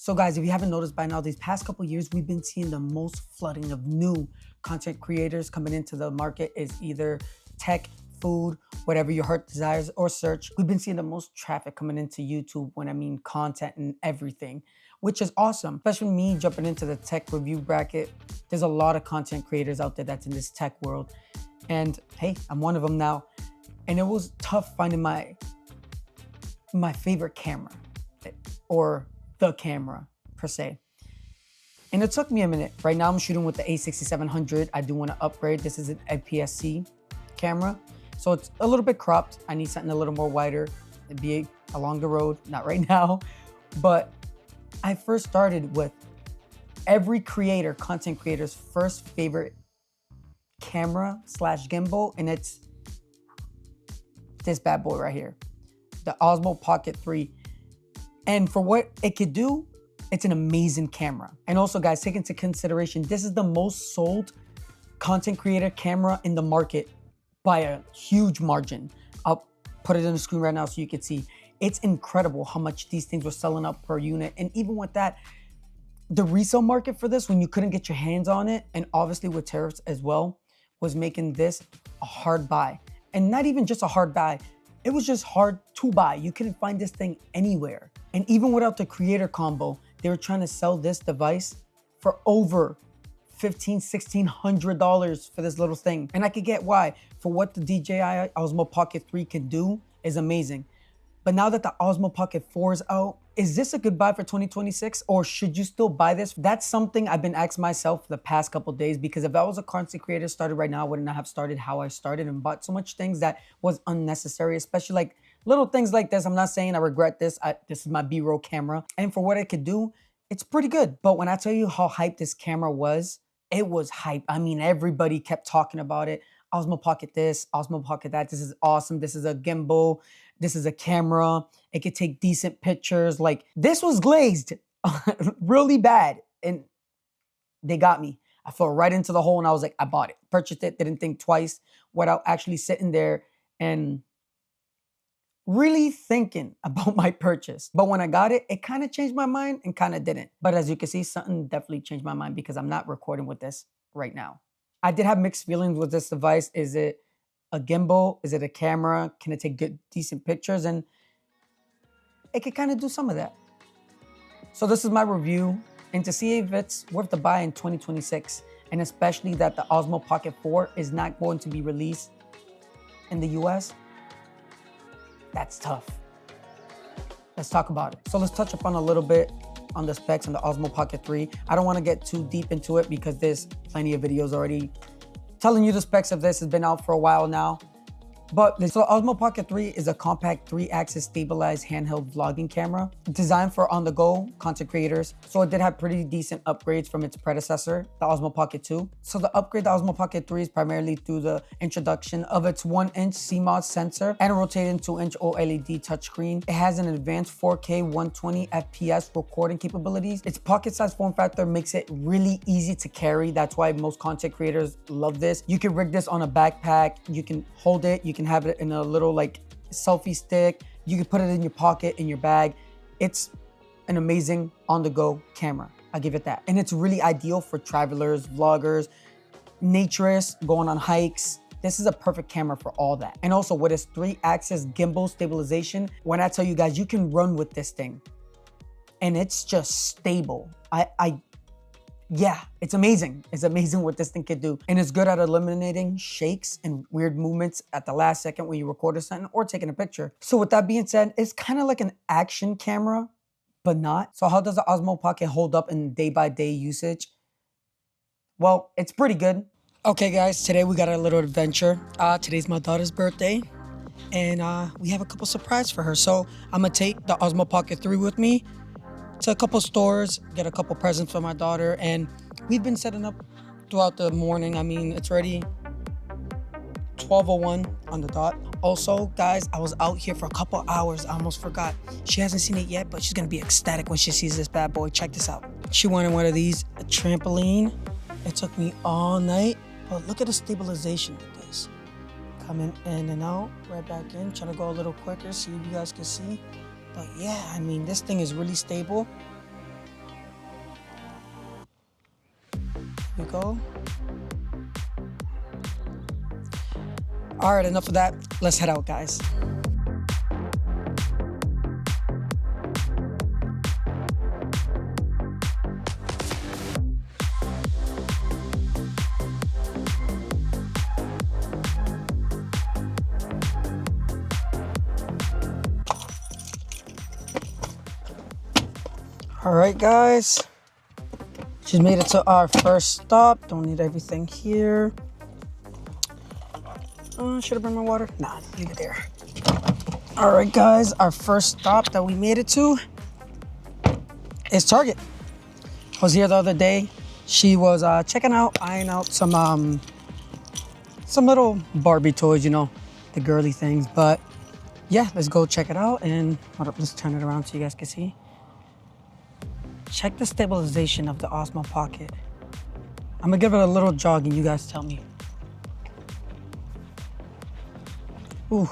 So guys, if you haven't noticed by now, these past couple years, we've been seeing the most flooding of new content creators coming into the market is either tech, food, whatever your heart desires or search. We've been seeing the most traffic coming into YouTube when I mean content and everything, which is awesome. Especially me jumping into the tech review bracket. There's a lot of content creators out there that's in this tech world. And hey, I'm one of them now. And it was tough finding my favorite camera or the camera per se. And it took me a minute. Right now I'm shooting with the A6700. I do want to upgrade. This is an APS-C camera. So it's a little bit cropped. I need something a little more wider. It'd be along the road, not right now. But I first started with every creator, content creator's first favorite camera / gimbal, and it's this bad boy right here, the Osmo Pocket 3. And for what it could do, it's an amazing camera. And also guys, take into consideration, this is the most sold content creator camera in the market by a huge margin. I'll put it on the screen right now so you can see. It's incredible how much these things were selling up per unit. And even with that, the resale market for this, when you couldn't get your hands on it, and obviously with tariffs as well, was making this a hard buy. And not even just a hard buy, it was just hard to buy. You couldn't find this thing anywhere. And even without the creator combo, they were trying to sell this device for over $1,500, $1,600 for this little thing. And I could get why. For what the DJI Osmo Pocket 3 can do is amazing. But now that the Osmo Pocket 4 is out, is this a good buy for 2026 or should you still buy this? That's something I've been asking myself for the past couple of days, because if I was a content creator started right now, I would not have started how I started and bought so much things that was unnecessary, especially like little things like this. I'm not saying I regret this. This is my B-roll camera. And for what it could do, it's pretty good. But when I tell you how hyped this camera was, it was hype. I mean, everybody kept talking about it. Osmo Pocket this, Osmo Pocket that. This is awesome. This is a gimbal. This is a camera. It could take decent pictures. Like, this was glazed really bad. And they got me. I fell right into the hole and I was like, I bought it. Purchased it. Didn't think twice without actually sitting there and really thinking about my purchase. But when I got it, it kind of changed my mind and kind of didn't. But as you can see, something definitely changed my mind because I'm not recording with this right now. I did have mixed feelings with this device. Is it a gimbal? Is it a camera? Can it take good, decent pictures? And it could kind of do some of that. So this is my review. And to see if it's worth the buy in 2026, and especially that the Osmo Pocket 4 is not going to be released in the US, that's tough. Let's talk about it. So let's touch upon a little bit on the specs on the Osmo Pocket 3. I don't want to get too deep into it because there's plenty of videos already telling you the specs of this. Has been out for a while now. But so Osmo Pocket 3 is a compact 3-axis stabilized handheld vlogging camera designed for on-the-go content creators. So it did have pretty decent upgrades from its predecessor, the Osmo Pocket 2. So the upgrade to Osmo Pocket 3 is primarily through the introduction of its 1-inch CMOS sensor and a rotating 2-inch OLED touchscreen. It has an advanced 4K 120 FPS recording capabilities. Its pocket-sized form factor makes it really easy to carry. That's why most content creators love this. You can rig this on a backpack. You can hold it. You can have it in a little like selfie stick. You can put it in your pocket, in your bag. It's an amazing on-the-go camera. I give it that. And it's really ideal for travelers, vloggers, naturists, going on hikes. This is a perfect camera for all that. And also with its 3-axis gimbal stabilization, when I tell you guys, you can run with this thing and it's just stable. Yeah, it's amazing. It's amazing what this thing can do. And it's good at eliminating shakes and weird movements at the last second when you record something or taking a picture. So with that being said, it's kind of like an action camera, but not. So how does the Osmo Pocket hold up in day-by-day usage? Well, it's pretty good. Okay guys, today we got a little adventure. Today's my daughter's birthday and we have a couple surprises for her. So I'm gonna take the Osmo Pocket 3 with me to a couple stores, get a couple presents for my daughter, and we've been setting up throughout the morning. I mean, it's already 12:01 on the dot. Also, guys, I was out here for a couple hours. I almost forgot. She hasn't seen it yet, but she's gonna be ecstatic when she sees this bad boy. Check this out. She wanted one of these, a trampoline. It took me all night, but look at the stabilization of this. Coming in and out, right back in, trying to go a little quicker, see if you guys can see. But yeah, I mean, this thing is really stable. we go. All right, enough of that. Let's head out, guys. All right, guys. Just made it to our first stop. Don't need everything here. Should have brought my water? Nah, leave it there. All right, guys. Our first stop that we made it to is Target. I was here the other day. She was eyeing out some little Barbie toys, you know, the girly things. But yeah, let's go check it out. And hold up, let's turn it around so you guys can see. Check the stabilization of the Osmo Pocket. I'm gonna give it a little jog and you guys tell me. Ooh,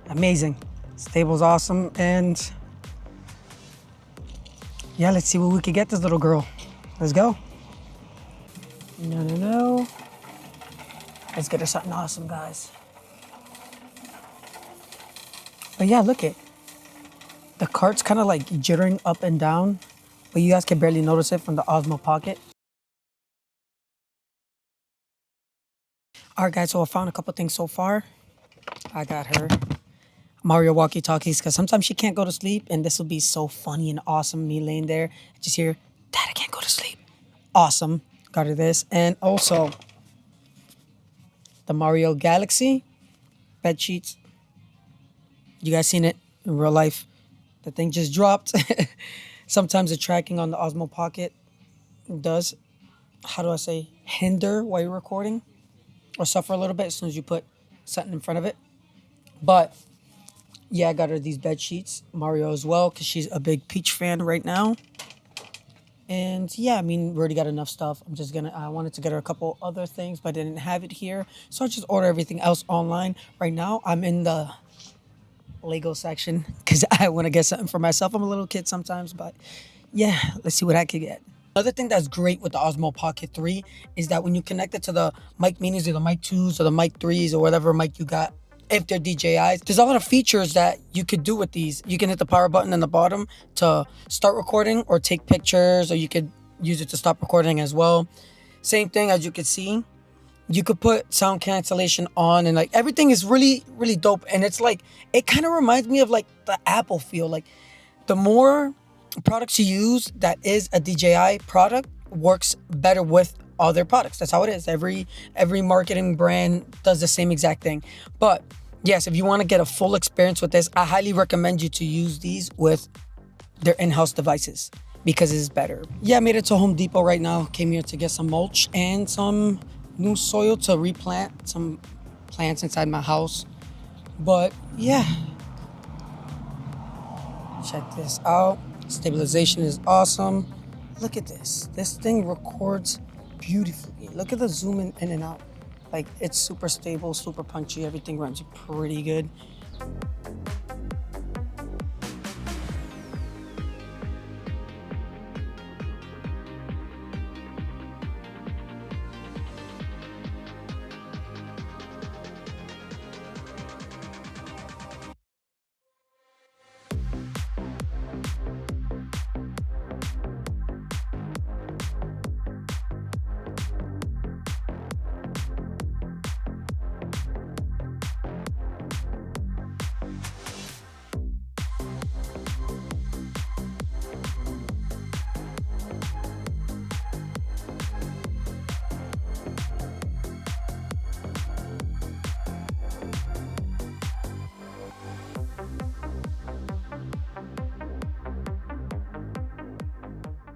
amazing. Stable's awesome. And yeah, let's see what we can get this little girl. Let's go. No. Let's get her something awesome, guys. But yeah, look it. The cart's kind of like jittering up and down, but you guys can barely notice it from the Osmo Pocket. All right, guys, so I found a couple things so far. I got her Mario walkie-talkies because sometimes she can't go to sleep, and this will be so funny and awesome, me laying there. Just hear, Dad, I can't go to sleep. Awesome. Got her this. And also the Mario Galaxy bed sheets. You guys seen it in real life. The thing just dropped. Sometimes the tracking on the Osmo Pocket does, hinder while you're recording or suffer a little bit as soon as you put something in front of it. But yeah, I got her these bed sheets, Mario as well, because she's a big Peach fan right now. And yeah, I mean, we already got enough stuff. I wanted to get her a couple other things, but I didn't have it here. So I just order everything else online. Right now, I'm in the Lego section because I want to get something for myself. I'm a little kid sometimes, but yeah, let's see what I can get. Another thing that's great with the Osmo Pocket 3 is that when you connect it to the mic minis or the mic 2s or the mic 3s or whatever mic you got, if they're DJIs, there's a lot of features that you could do with these. You can hit the power button in the bottom to start recording or take pictures, or you could use it to stop recording as well. Same thing, as you can see. You could put sound cancellation on, and like everything is really, really dope. And it's like, it kind of reminds me of like the Apple feel. Like the more products you use that is a DJI product works better with all their products. That's how it is. Every marketing brand does the same exact thing. But yes, if you want to get a full experience with this, I highly recommend you to use these with their in-house devices because it's better. Yeah, I made it to Home Depot right now. Came here to get some mulch and some new soil to replant some plants inside my house. But yeah, check this out. Stabilization is awesome. Look at this. This thing records beautifully. Look at the zoom in and out. Like, it's super stable, super punchy. Everything runs pretty good.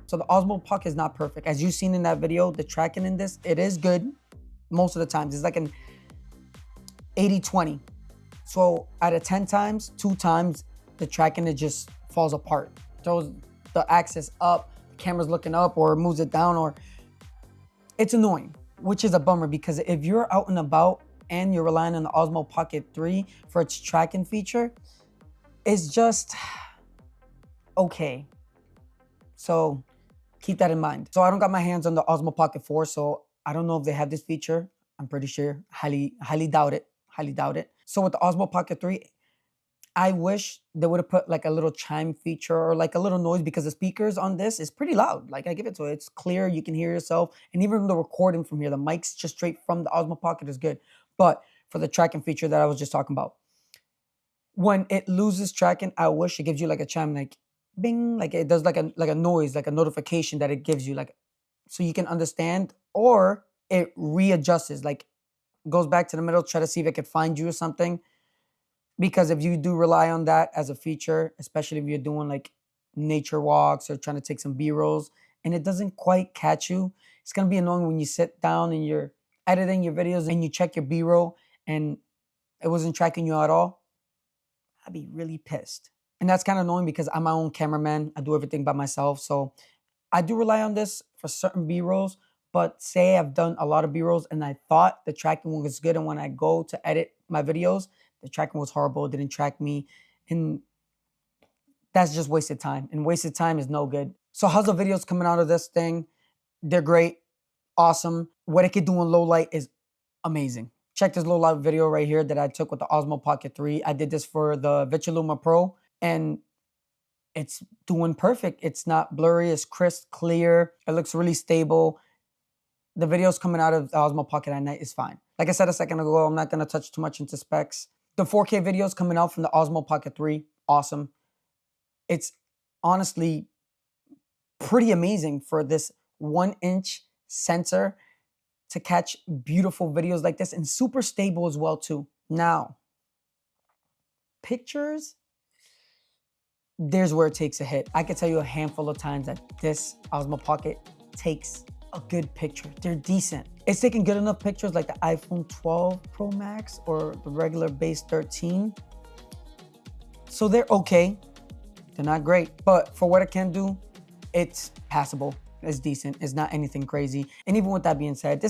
So the Osmo Pocket is not perfect. As you've seen in that video, the tracking in this, it is good most of the times. It's like an 80-20. So out of 10 times, 2 times, the tracking, it just falls apart. Throws the axis up, the camera's looking up, or moves it down, or it's annoying, which is a bummer because if you're out and about and you're relying on the Osmo Pocket 3 for its tracking feature, it's just okay. So Keep that in mind. So I don't got my hands on the Osmo Pocket 4, so I don't know if they have this feature. I'm pretty sure. Highly doubt it. Highly doubt it. So with the Osmo Pocket 3, I wish they would have put like a little chime feature or like a little noise, because the speakers on this is pretty loud. Like I give it to it. It's clear. You can hear yourself. And even the recording from here, the mic's just straight from the Osmo Pocket is good. But for the tracking feature that I was just talking about, when it loses tracking, I wish it gives you like a chime, like bing, like it does like a noise, like a notification that it gives you, like so you can understand, or it readjusts, like goes back to the middle, try to see if it could find you or something. Because if you do rely on that as a feature, especially if you're doing like nature walks or trying to take some B-rolls and it doesn't quite catch you, it's gonna be annoying when you sit down and you're editing your videos and you check your B-roll and it wasn't tracking you at all. I'd be really pissed. And that's kind of annoying because I'm my own cameraman. I do everything by myself. So I do rely on this for certain B-rolls, but say I've done a lot of B-rolls and I thought the tracking was good, and when I go to edit my videos, the tracking was horrible, it didn't track me, and that's just wasted time, and wasted time is no good. So how's the videos coming out of this thing? They're great, awesome. What it could do in low light is amazing. Check this low light video right here that I took with the Osmo Pocket 3. I did this for the Vichiluma Pro, and it's doing perfect. It's not blurry, it's crisp, clear. It looks really stable. The videos coming out of the Osmo Pocket at night is fine. Like I said a second ago, I'm not gonna touch too much into specs. The 4K videos coming out from the Osmo Pocket 3, awesome. It's honestly pretty amazing for this 1-inch sensor to catch beautiful videos like this, and super stable as well too. Now, pictures, there's where it takes a hit. I can tell you a handful of times that this Osmo Pocket takes a good picture. They're decent. It's taking good enough pictures like the iPhone 12 Pro Max or the regular base 13. So they're okay. They're not great, but for what it can do, it's passable. It's decent. It's not anything crazy. And even with that being said,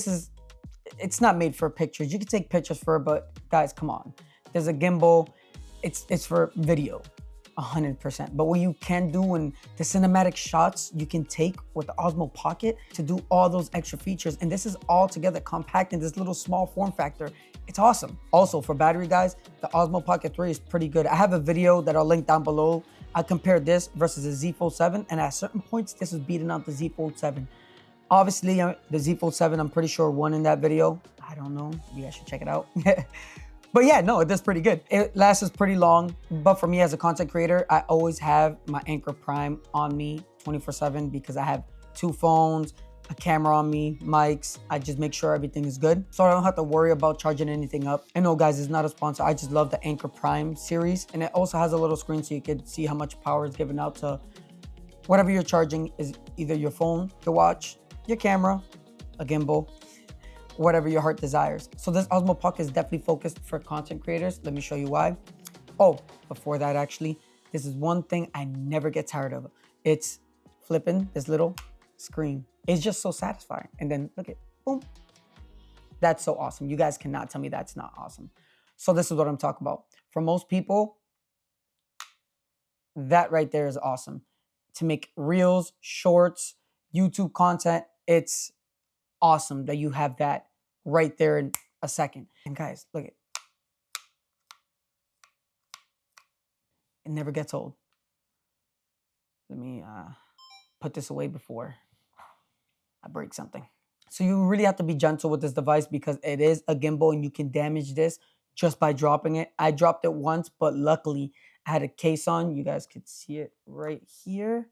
it's not made for pictures. You can take pictures for it, but guys, come on. There's a gimbal. It's for video. 100%. But what you can do in the cinematic shots you can take with the Osmo Pocket to do all those extra features. And this is all together compact in this little small form factor. It's awesome. Also, for battery, guys, the Osmo Pocket 3 is pretty good. I have a video that I'll link down below. I compared this versus the Z Fold 7, and at certain points, this was beating out the Z Fold 7. Obviously, the Z Fold 7, I'm pretty sure won in that video. I don't know. You guys should check it out. But yeah, no, it does pretty good. It lasts pretty long, but for me as a content creator, I always have my Anchor Prime on me 24/7 because I have 2 phones, a camera on me, mics. I just make sure everything is good, so I don't have to worry about charging anything up. And no, guys, it's not a sponsor. I just love the Anchor Prime series, and it also has a little screen so you can see how much power is given out to whatever you're charging, is either your phone, your watch, your camera, a gimbal, whatever your heart desires. So this Osmo Pocket is definitely focused for content creators. Let me show you why. Oh, before that, actually, this is one thing I never get tired of. It's flipping this little screen. It's just so satisfying. And then look at, boom. That's so awesome. You guys cannot tell me that's not awesome. So this is what I'm talking about. For most people, that right there is awesome. To make reels, shorts, YouTube content, it's awesome that you have that right there in a second. And guys, look at it. It never gets old. Let me put this away before I break something. So you really have to be gentle with this device because it is a gimbal and you can damage this just by dropping it. I dropped it once, but luckily I had a case on. You guys could see it right here.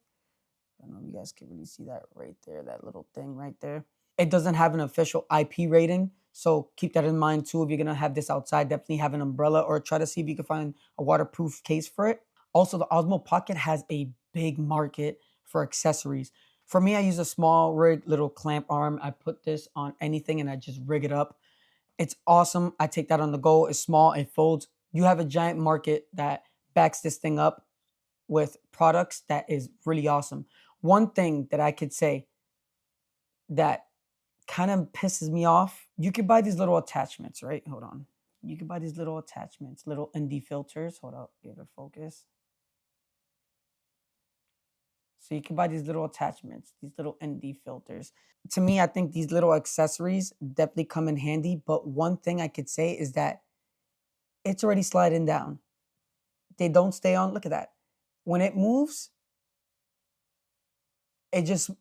I don't know if you guys can really see that right there, that little thing right there. It doesn't have an official IP rating, so keep that in mind too. If you're gonna have this outside, definitely have an umbrella or try to see if you can find a waterproof case for it. Also, the Osmo Pocket has a big market for accessories. For me, I use a small rig, little clamp arm. I put this on anything and I just rig it up. It's awesome. I take that on the go. It's small, it folds. You have a giant market that backs this thing up with products that is really awesome. One thing that I could say that kind of pisses me off, you could buy these little attachments, right? Hold on. You can buy these little attachments, little ND filters. Hold up, get it focus. So you can buy these little attachments, these little ND filters. To me, I think these little accessories definitely come in handy. But one thing I could say is that it's already sliding down. They don't stay on. Look at that. When it moves, it just,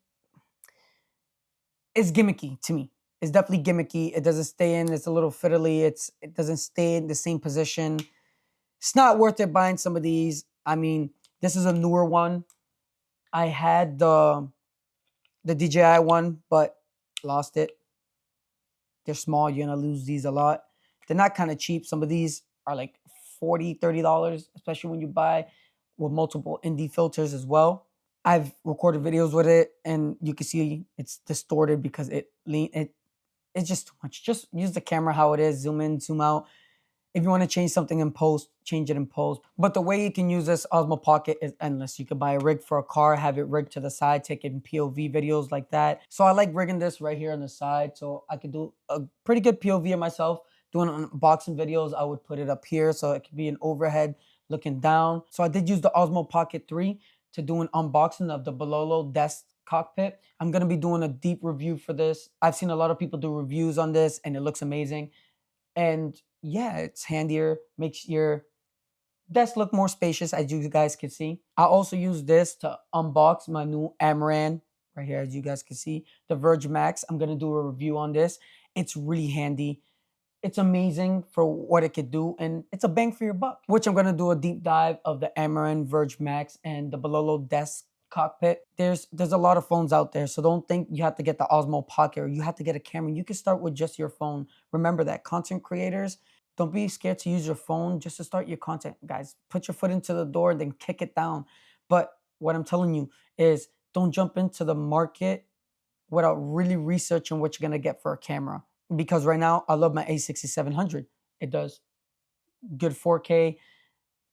it's gimmicky to me. It's definitely gimmicky. It doesn't stay in. It's a little fiddly. It doesn't stay in the same position. It's not worth it buying some of these. I mean, this is a newer one. I had the DJI one, but lost it. They're small. You're going to lose these a lot. They're not kind of cheap. Some of these are like $40, $30, especially when you buy with multiple ND filters as well. I've recorded videos with it, and you can see it's distorted because it's just too much. Just use the camera how it is. Zoom in, zoom out. If you want to change something in post, change it in post. But the way you can use this Osmo Pocket is endless. You could buy a rig for a car, have it rigged to the side, taking POV videos like that. So I like rigging this right here on the side, so I could do a pretty good POV of myself. Doing unboxing videos, I would put it up here so it could be an overhead looking down. So I did use the Osmo Pocket 3 to do an unboxing of the Bololo desk cockpit. I'm going to be doing a deep review for this. I've seen a lot of people do reviews on this, and it looks amazing. And yeah, it's handier, makes your desk look more spacious, as you guys can see. I also use this to unbox my new Amaran right here, as you guys can see, the Verge Max. I'm going to do a review on this. It's really handy. It's amazing for what it could do, and it's a bang for your buck, which I'm going to do a deep dive of the Amaran Verge Max and the Bololo desk cockpit. There's a lot of phones out there, so don't think you have to get the Osmo Pocket or you have to get a camera. You can start with just your phone. Remember that, content creators, don't be scared to use your phone just to start your content, guys. Put your foot into the door and then kick it down. But what I'm telling you is don't jump into the market without really researching what you're going to get for a camera. Because right now, I love my A6700. It does good 4K.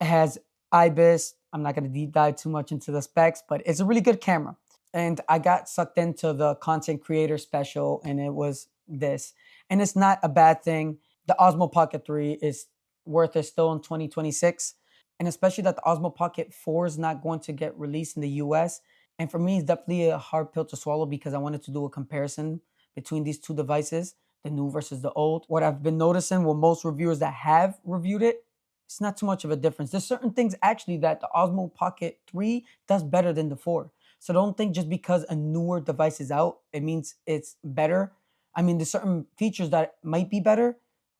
It has IBIS. I'm not going to deep dive too much into the specs, but it's a really good camera. And I got sucked into the content creator special, and it was this. And it's not a bad thing. The Osmo Pocket 3 is worth it still in 2026. And especially that the Osmo Pocket 4 is not going to get released in the US. And for me, it's definitely a hard pill to swallow because I wanted to do a comparison between these two devices, the new versus the old. What I've been noticing with most reviewers that have reviewed it, it's not too much of a difference. There's certain things actually that the Osmo Pocket 3 does better than the 4. So don't think just because a newer device is out, it means it's better. I mean, there's certain features that might be better,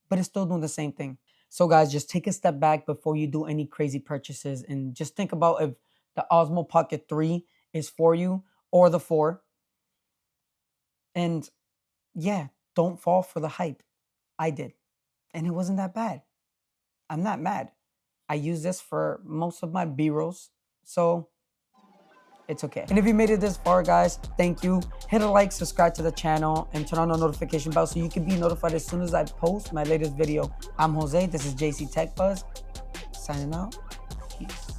but it's still doing the same thing. So guys, just take a step back before you do any crazy purchases and just think about if the Osmo Pocket 3 is for you or the 4. And yeah, don't fall for the hype. I did. And it wasn't that bad. I'm not mad. I use this for most of my B-rolls. So it's okay. And if you made it this far, guys, thank you. Hit a like, subscribe to the channel, and turn on the notification bell so you can be notified as soon as I post my latest video. I'm Jose. This is JC Tech Buzz. Signing out. Peace.